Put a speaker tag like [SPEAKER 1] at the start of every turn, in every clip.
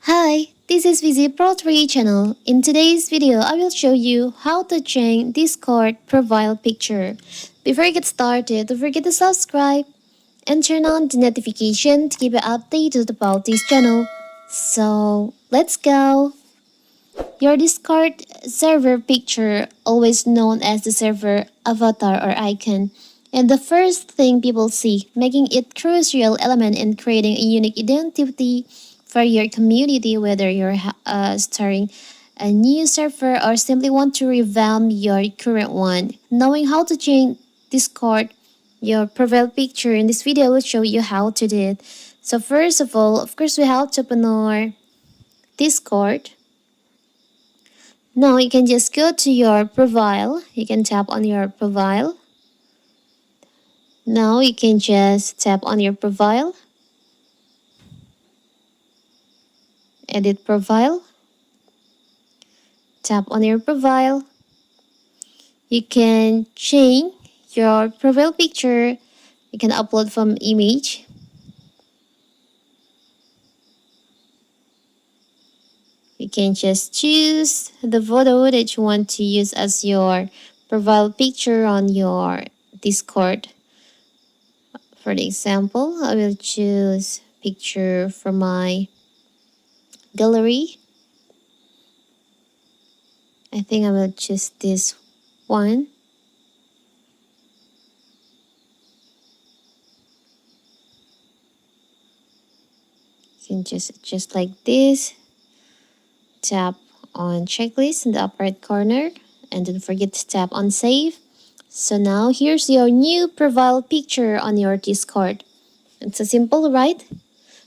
[SPEAKER 1] Hi, this is VZ Pro 3 channel. In today's video, I will show you how to change Discord profile picture. Before you get started, don't forget to subscribe and turn on the notification to keep you updated about this channel. So, let's go! Your Discord server picture, always known as the server avatar or icon, and the first thing people see, making it crucial element in creating a unique identity for your community, whether you're starting a new server or simply want to revamp your current one. Knowing how to change Discord, your profile picture in this video will show you how to do it. So first of all, of course, we have to open our Discord. Now you can just go to your profile. You can tap on your profile. Now you can just tap on your profile. Edit profile. Tap on your profile. You can change your profile picture. You can upload from image. You can just choose the photo that you want to use as your profile picture on your Discord. For the example, I will choose picture from my gallery. I think I will choose this one. You can just like this. Tap on checklist in the upper right corner and don't forget to tap on save. So now here's your new profile picture on your Discord. It's so simple, right?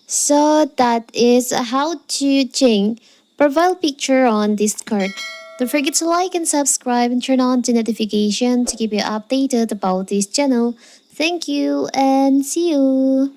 [SPEAKER 1] So that is how to change profile picture on Discord. Don't forget to like and subscribe and turn on the notification to keep you updated about this channel. Thank you and see you.